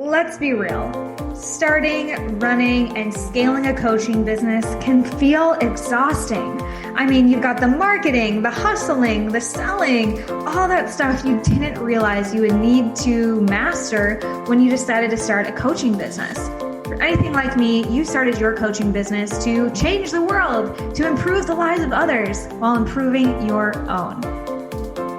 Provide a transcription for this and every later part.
Let's be real. Starting, running, and scaling a coaching business can feel exhausting. I mean, you've got the marketing, the hustling, the selling, all that stuff you didn't realize you would need to master when you decided to start a coaching business. If you're anything like me, you started your coaching business to change the world, to improve the lives of others while improving your own.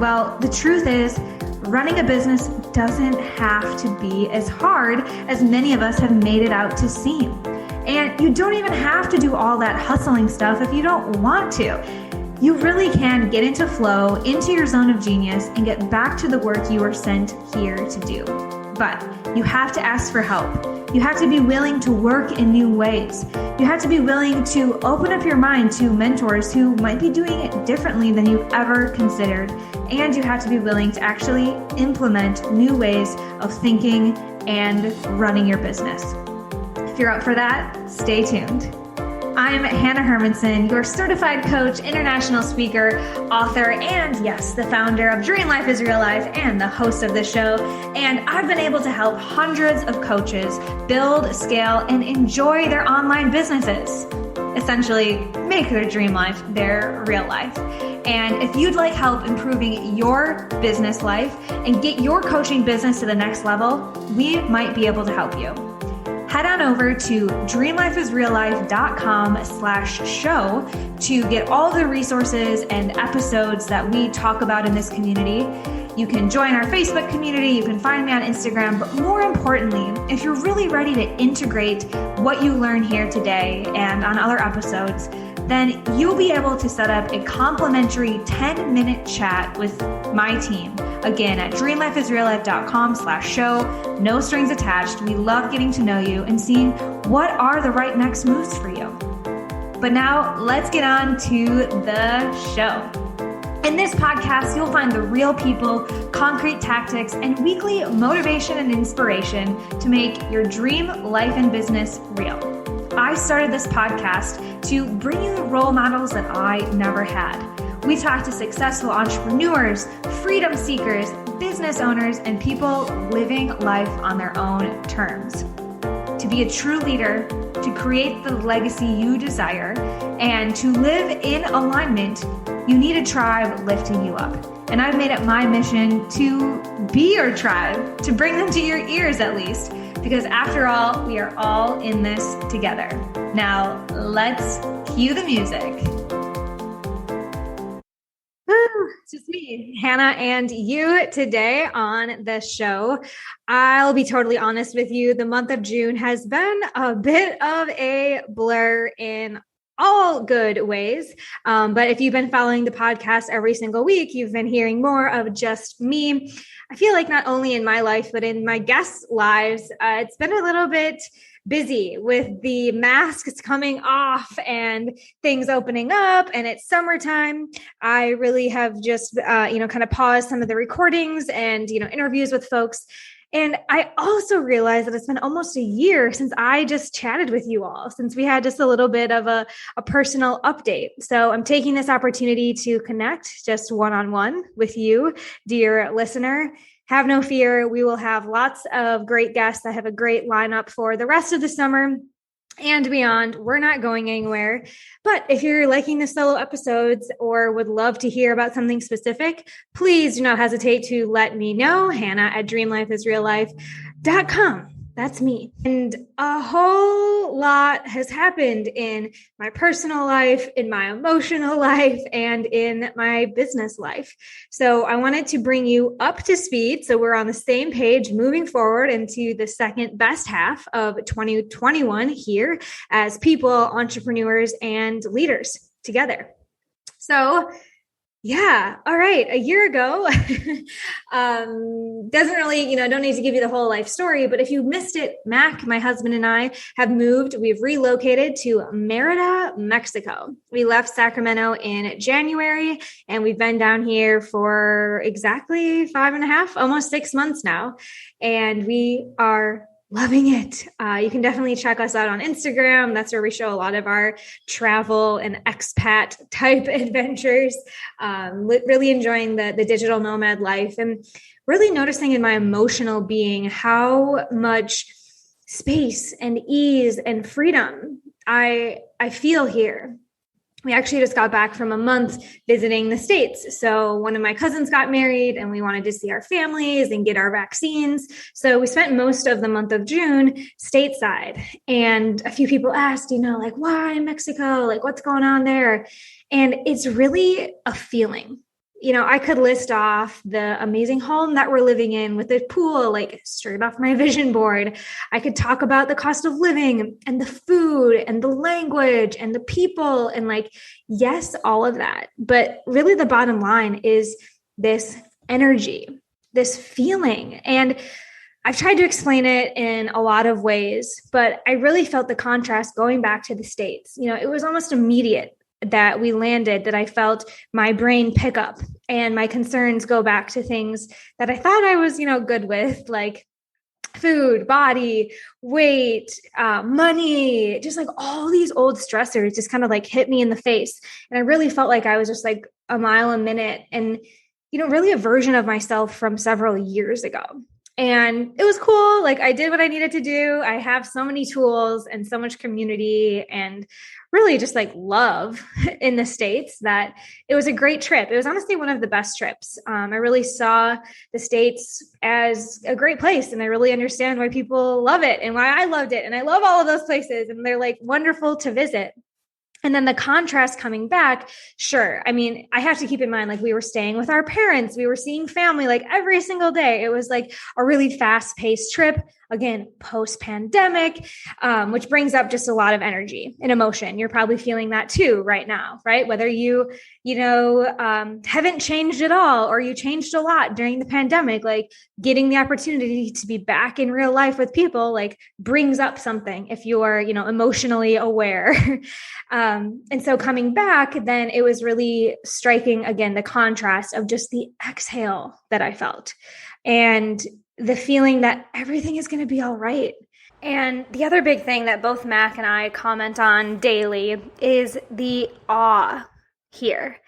Well, the truth is, running a business doesn't have to be as hard as many of us have made it out to seem. And you don't even have to do all that hustling stuff if you don't want to. You really can get into flow, into your zone of genius, and get back to the work you were sent here to do. But you have to ask for help. You have to be willing to work in new ways. You have to be willing to open up your mind to mentors who might be doing it differently than you've ever considered. And you have to be willing to actually implement new ways of thinking and running your business. If you're up for that, stay tuned. I'm Hanna Hermanson, your certified coach, international speaker, author, and yes, the founder of Dream Life is Real Life and the host of this show. And I've been able to help hundreds of coaches build, scale, and enjoy their online businesses. Essentially, make their dream life their real life. And if you'd like help improving your business life and get your coaching business to the next level, we might be able to help you. Head on over to dreamlifeisreallife.com/show to get all the resources and episodes that we talk about in this community. You can join our Facebook community, you can find me on Instagram, but more importantly, if you're really ready to integrate what you learn here today and on other episodes, then you'll be able to set up a complimentary 10-minute chat with my team. Again, at dreamlifeisreallife.com/show, no strings attached. We love getting to know you and seeing what are the right next moves for you. But now let's get on to the show. In this podcast, you'll find the real people, concrete tactics, and weekly motivation and inspiration to make your dream life and business real. I started this podcast to bring you the role models that I never had. We talk to successful entrepreneurs, freedom seekers, business owners, and people living life on their own terms. To be a true leader, to create the legacy you desire, and to live in alignment, you need a tribe lifting you up. And I've made it my mission to be your tribe, to bring them to your ears at least, because after all, we are all in this together. Now, let's cue the music. It's just me, Hanna, and you today on the show. I'll be totally honest with you. The month of June has been a bit of a blur in all good ways. But if you've been following the podcast every single week, you've been hearing more of just me. I feel like not only in my life, but in my guests' lives, it's been a little bit busy with the masks coming off and things opening up, and it's summertime. I really have just, kind of paused some of the recordings and, interviews with folks. And I also realized that it's been almost a year since I just chatted with you all, since we had just a little bit of a personal update. So I'm taking this opportunity to connect just one-on-one with you, dear listener. Have no fear. We will have lots of great guests. I have a great lineup for the rest of the summer and beyond. We're not going anywhere. But if you're liking the solo episodes or would love to hear about something specific, please do not hesitate to let me know. Hanna at dreamlifeisreallife.com. That's me. And a whole lot has happened in my personal life, in my emotional life, and in my business life. So I wanted to bring you up to speed so we're on the same page moving forward into the second best half of 2021 here as people, entrepreneurs, and leaders together. So yeah. All right. A year ago, doesn't really, don't need to give you the whole life story, but if you missed it, Mac, my husband, and I have moved. We've relocated to Merida, Mexico. We left Sacramento in January, and we've been down here for exactly 5.5, almost 6 months now. And we are Loving it. You can definitely check us out on Instagram. That's where we show a lot of our travel and expat type adventures. Really enjoying the digital nomad life and really noticing in my emotional being how much space and ease and freedom I feel here. We actually just got back from a month visiting the States. So one of my cousins got married and we wanted to see our families and get our vaccines. So we spent most of the month of June stateside. And a few people asked, like, why Mexico? Like, what's going on there? And it's really a feeling. I could list off the amazing home that we're living in with a pool, like straight off my vision board. I could talk about the cost of living and the food and the language and the people and yes, all of that. But really the bottom line is this energy, this feeling. And I've tried to explain it in a lot of ways, but I really felt the contrast going back to the States. It was almost immediate that we landed, that I felt my brain pick up and my concerns go back to things that I thought I was, good with, like food, body, weight, money, just all these old stressors just kind of hit me in the face. And I really felt like I was just a mile a minute and, really a version of myself from several years ago. And it was cool. I did what I needed to do. I have so many tools and so much community and really just love in the States that it was a great trip. It was honestly one of the best trips. I really saw the States as a great place and I really understand why people love it and why I loved it. And I love all of those places and they're wonderful to visit. And then the contrast coming back, sure. I mean, I have to keep in mind, we were staying with our parents, we were seeing family every single day. It was a really fast-paced trip, again, post-pandemic, which brings up just a lot of energy and emotion. You're probably feeling that too right now, right? Whether you haven't changed at all or you changed a lot during the pandemic, getting the opportunity to be back in real life with people, brings up something if you are, emotionally aware. And so coming back, then it was really striking again, the contrast of just the exhale that I felt and the feeling that everything is going to be all right. And the other big thing that both Mac and I comment on daily is the awe here.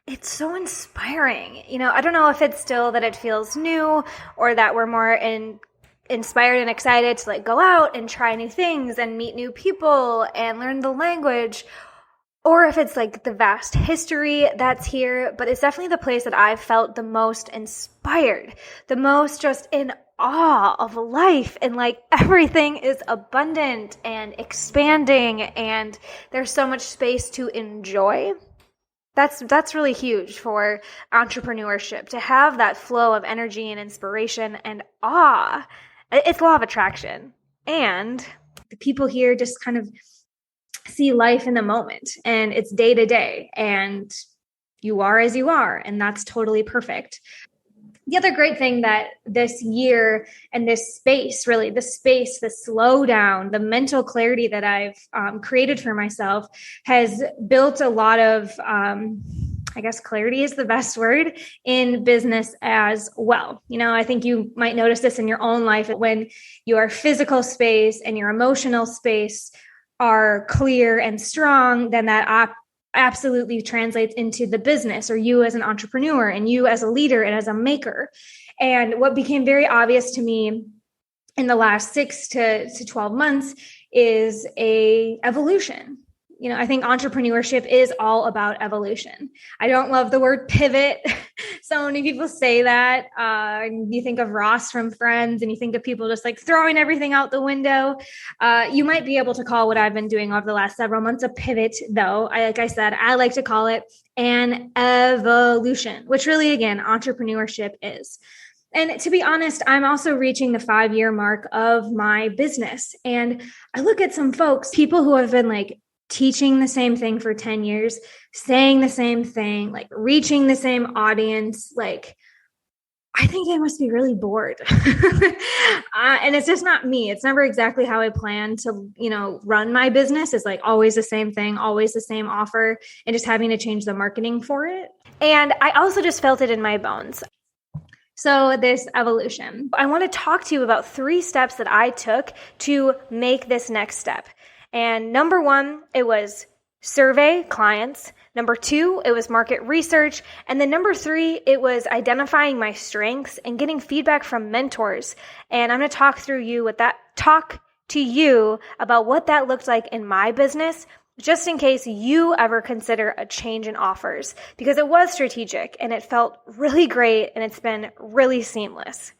It's so inspiring. I don't know if it's still that it feels new or that we're more inspired and excited to go out and try new things and meet new people and learn the language, or if it's the vast history that's here. But it's definitely the place that I've felt the most inspired, the most just in awe of life, and everything is abundant and expanding and there's so much space to enjoy. That's really huge for entrepreneurship, to have that flow of energy and inspiration and awe. It's law of attraction. And the people here just kind of see life in the moment and it's day to day and you are as you are. And that's totally perfect. The other great thing that this year and this space, really the space, the slowdown, the mental clarity that I've created for myself has built a lot of, I guess clarity is the best word in business as well. I think you might notice this in your own life when your physical space and your emotional space are clear and strong, then that absolutely translates into the business or you as an entrepreneur and you as a leader and as a maker. And what became very obvious to me in the last 6 to 12 months is a evolution. I think entrepreneurship is all about evolution. I don't love the word pivot. So many people say that. You think of Ross from Friends and you think of people just throwing everything out the window. You might be able to call what I've been doing over the last several months a pivot, though. Like I said, I like to call it an evolution, which really, again, entrepreneurship is. And to be honest, I'm also reaching the 5-year mark of my business. And I look at some folks, people who have been teaching the same thing for 10 years, saying the same thing, reaching the same audience, I think they must be really bored. And it's just not me. It's never exactly how I plan to, run my business. It's always the same thing, always the same offer, and just having to change the marketing for it. And I also just felt it in my bones. So this evolution. I want to talk to you about 3 steps that I took to make this next step. And number 1, it was survey clients. Number 2, it was market research. And then number 3, it was identifying my strengths and getting feedback from mentors. And I'm going to talk to you about what that looked like in my business, just in case you ever consider a change in offers, because it was strategic and it felt really great and it's been really seamless.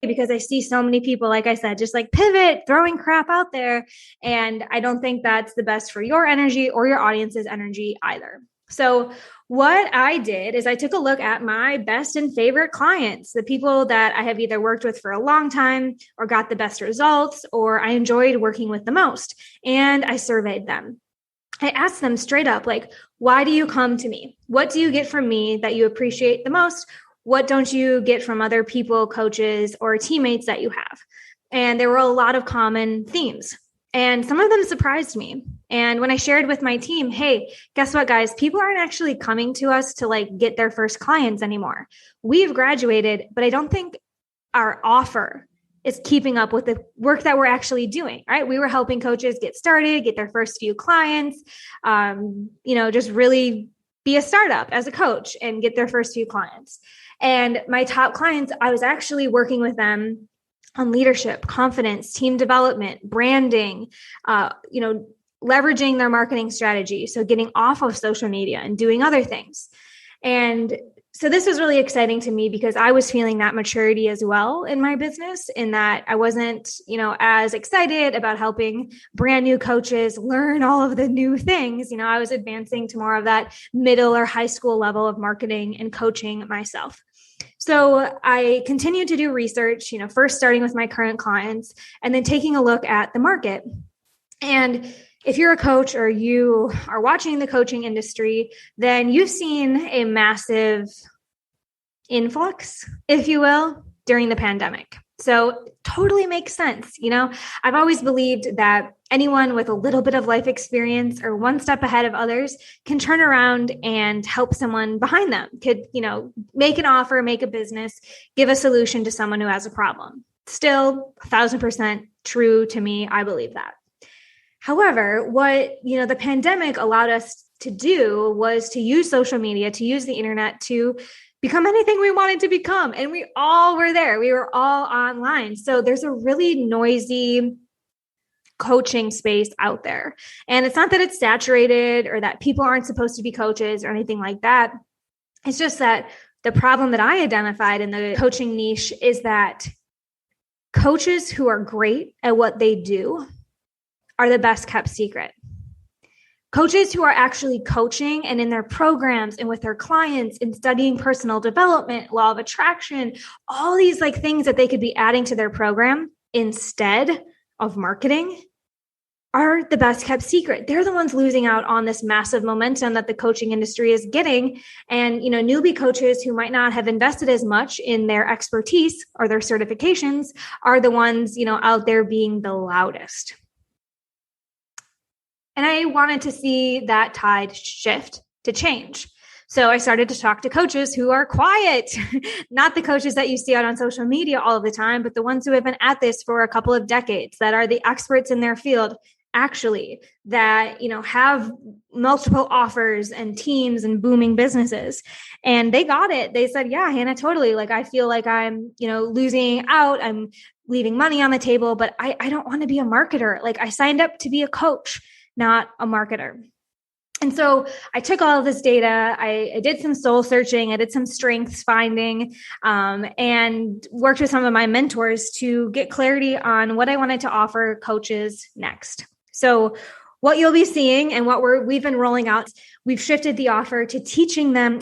Because I see so many people, like I said, just like pivot, throwing crap out there. And I don't think that's the best for your energy or your audience's energy either. So what I did is I took a look at my best and favorite clients, the people that I have either worked with for a long time or got the best results, or I enjoyed working with the most. And I surveyed them. I asked them straight up, like, why do you come to me? What do you get from me that you appreciate the most? What don't you get from other people, coaches, or teammates that you have? And there were a lot of common themes. And some of them surprised me. And when I shared with my team, hey, guess what, guys? People aren't actually coming to us to like get their first clients anymore. We've graduated, but I don't think our offer is keeping up with the work that we're actually doing, right? We were helping coaches get started, get their first few clients, just really be a startup as a coach and get their first few clients. And my top clients, I was actually working with them on leadership, confidence, team development, branding, leveraging their marketing strategy. So getting off of social media and doing other things. And so this was really exciting to me because I was feeling that maturity as well in my business, in that I wasn't, as excited about helping brand new coaches learn all of the new things. I was advancing to more of that middle or high school level of marketing and coaching myself. So I continued to do research, first starting with my current clients and then taking a look at the market. And if you're a coach or you are watching the coaching industry, then you've seen a massive influx, if you will, during the pandemic. So totally makes sense. I've always believed that anyone with a little bit of life experience or one step ahead of others can turn around and help someone behind them, could, make an offer, make a business, give a solution to someone who has a problem. Still 1,000% true to me. I believe that. However, what, the pandemic allowed us to do was to use social media, to use the internet to become anything we wanted to become. And we all were there. We were all online. So there's a really noisy coaching space out there. And it's not that it's saturated or that people aren't supposed to be coaches or anything like that. It's just that the problem that I identified in the coaching niche is that coaches who are great at what they do are the best kept secret. Coaches who are actually coaching and in their programs and with their clients and studying personal development, law of attraction, all these things that they could be adding to their program instead of marketing are the best kept secret. They're the ones losing out on this massive momentum that the coaching industry is getting. And, newbie coaches who might not have invested as much in their expertise or their certifications are the ones, out there being the loudest. And I wanted to see that tide shift to change. So I started to talk to coaches who are quiet, not the coaches that you see out on social media all of the time, but the ones who have been at this for a couple of decades, that are the experts in their field, actually, that, have multiple offers and teams and booming businesses. And they got it. They said, yeah, Hannah, totally. I feel like I'm, losing out. I'm leaving money on the table, but I don't want to be a marketer. I signed up to be a coach, not a marketer. And so I took all of this data, I did some soul searching, I did some strengths finding, and worked with some of my mentors to get clarity on what I wanted to offer coaches next. So what you'll be seeing and what we've been rolling out, we've shifted the offer to teaching them,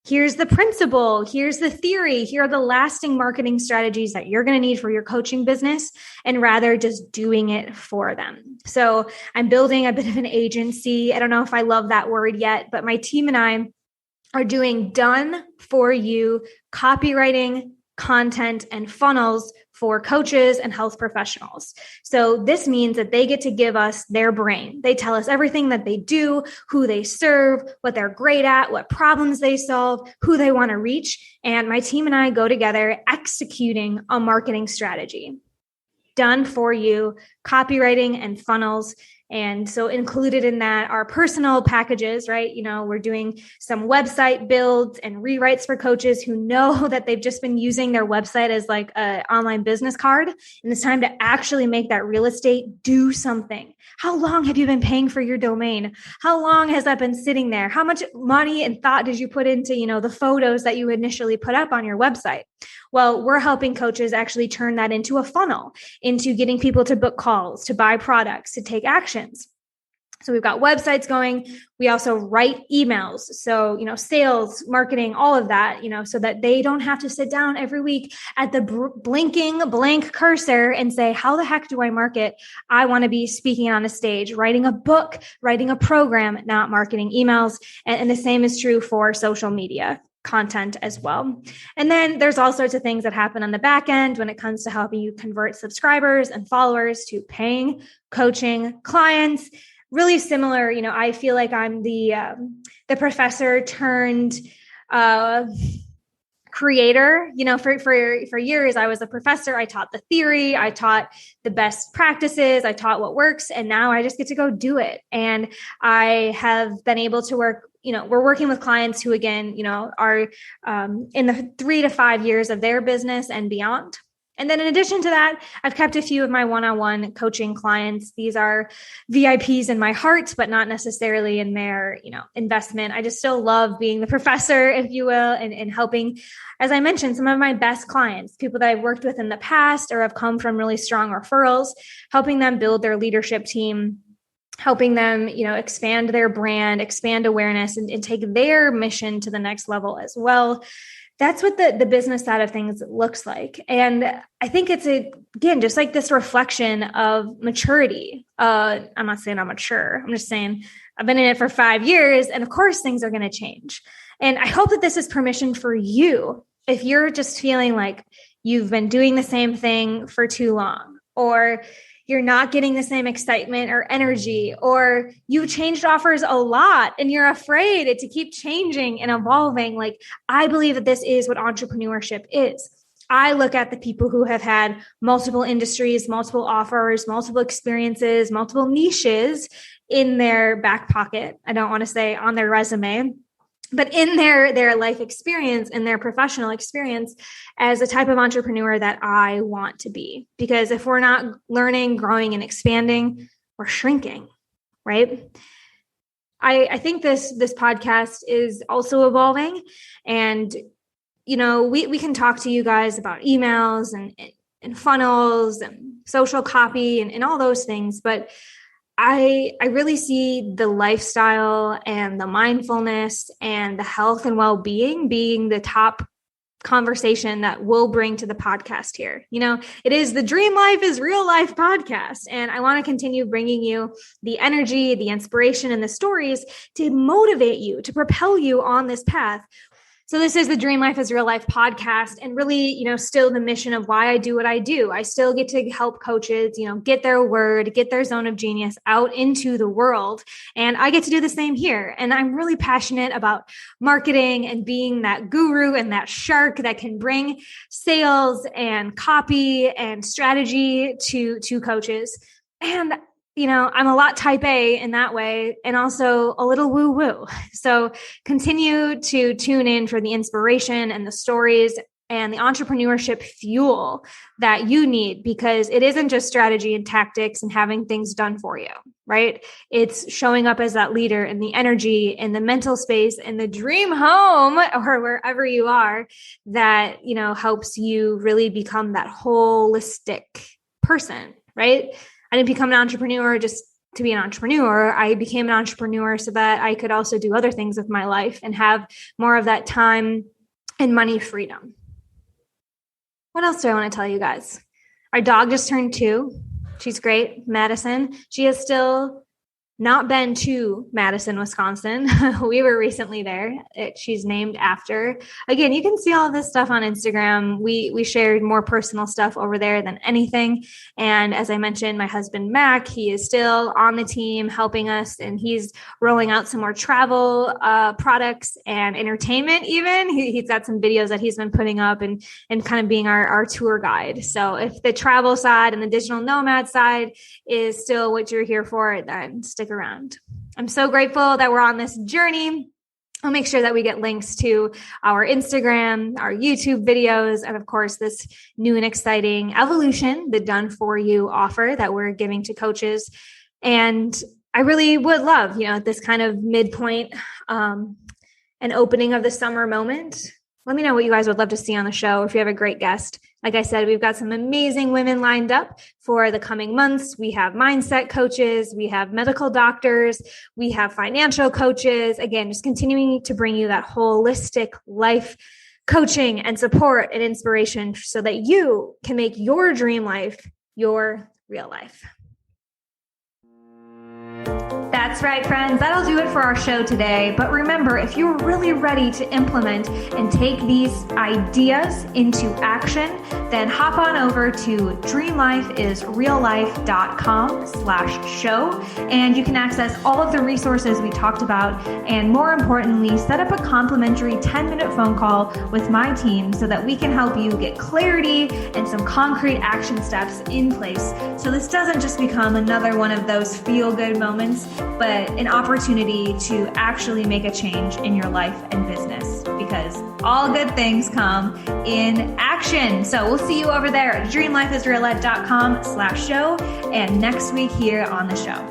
here's the principle, here's the theory, here are the lasting marketing strategies that you're going to need for your coaching business, and rather just doing it for them. So I'm building a bit of an agency. I don't know if I love that word yet, but my team and I are doing done for you copywriting, content, and funnels for coaches and health professionals. So this means that they get to give us their brain. They tell us everything that they do, who they serve, what they're great at, what problems they solve, who they want to reach. And my team and I go together executing a marketing strategy. Done for you, copywriting and funnels. And so included in that are personal packages, right? We're doing some website builds and rewrites for coaches who know that they've just been using their website as like an online business card. And it's time to actually make that real estate do something. How long have you been paying for your domain? How long has that been sitting there? How much money and thought did you put into, the photos that you initially put up on your website? Well, we're helping coaches actually turn that into a funnel, into getting people to book calls, to buy products, to take actions. So we've got websites going. We also write emails. So, sales, marketing, all of that, so that they don't have to sit down every week at the blinking blank cursor and say, how the heck do I market? I want to be speaking on a stage, writing a book, writing a program, not marketing emails. And the same is true for social media content as well. And then there's all sorts of things that happen on the back end when it comes to helping you convert subscribers and followers to paying coaching clients. Really similar, I feel like I'm the professor turned creator. For years I was a professor. I taught the theory, I taught the best practices, I taught what works, and now I just get to go do it. And I have been able to work. We're working with clients who, again, are in the 3 to 5 years of their business and beyond. And then in addition to that, I've kept a few of my one-on-one coaching clients. These are VIPs in my heart, but not necessarily in their, investment. I just still love being the professor, if you will, and helping, as I mentioned, some of my best clients, people that I've worked with in the past or have come from really strong referrals, helping them build their leadership team, helping them, expand their brand, expand awareness, and take their mission to the next level as well. That's what the business side of things looks like. And I think it's, again, just like this reflection of maturity. I'm not saying I'm mature. I'm just saying I've been in it for 5 years, and of course things are going to change. And I hope that this is permission for you. If you're just feeling like you've been doing the same thing for too long, or you're not getting the same excitement or energy, or you've changed offers a lot and you're afraid to keep changing and evolving. Like, I believe that this is what entrepreneurship is. I look at the people who have had multiple industries, multiple offers, multiple experiences, multiple niches in their back pocket. I don't want to say on their resume, but in their life experience and their professional experience as a type of entrepreneur that I want to be. Because if we're not learning, growing, and expanding, we're shrinking, right? I think this podcast is also evolving. And, we can talk to you guys about emails and funnels and social copy and all those things. But I really see the lifestyle and the mindfulness and the health and well-being being the top conversation that we'll bring to the podcast here. It is the Dream Life is Real Life podcast. And I want to continue bringing you the energy, the inspiration, and the stories to motivate you, to propel you on this path. So this is the Dream Life is Real Life podcast, and really, still the mission of why I do what I do. I still get to help coaches, get their word, get their zone of genius out into the world. And I get to do the same here. And I'm really passionate about marketing and being that guru and that shark that can bring sales and copy and strategy to coaches. And I'm a lot type A in that way, and also a little woo woo. So continue to tune in for the inspiration and the stories and the entrepreneurship fuel that you need, because it isn't just strategy and tactics and having things done for you, right? It's showing up as that leader and the energy and the mental space and the dream home or wherever you are that, helps you really become that holistic person, right? I didn't become an entrepreneur just to be an entrepreneur. I became an entrepreneur so that I could also do other things with my life and have more of that time and money freedom. What else do I want to tell you guys? Our dog just turned 2. She's great, Madison. She is still not been to Madison, Wisconsin. We were recently there. She's named after. Again, you can see all this stuff on Instagram. We shared more personal stuff over there than anything. And as I mentioned, my husband, Mac, he is still on the team helping us, and he's rolling out some more travel products and entertainment even. He's got some videos that he's been putting up and kind of being our tour guide. So if the travel side and the digital nomad side is still what you're here for, then stick around. I'm so grateful that we're on this journey. I'll make sure that we get links to our Instagram, our YouTube videos, and of course, this new and exciting evolution, the done for you offer that we're giving to coaches. And I really would love, at this kind of midpoint, an opening of the summer moment. Let me know what you guys would love to see on the show. If you have a great guest, like I said, we've got some amazing women lined up for the coming months. We have mindset coaches, we have medical doctors, we have financial coaches. Again, just continuing to bring you that holistic life coaching and support and inspiration so that you can make your dream life your real life. That's right, friends. That'll do it for our show today. But remember, if you're really ready to implement and take these ideas into action, then hop on over to dreamlifeisreallife.com/show, and you can access all of the resources we talked about, and more importantly, set up a complimentary 10-minute phone call with my team so that we can help you get clarity and some concrete action steps in place. So this doesn't just become another one of those feel-good moments, but an opportunity to actually make a change in your life and business, because all good things come in action. So we'll see you over there at dreamlifeisreallife.com/show and next week here on the show.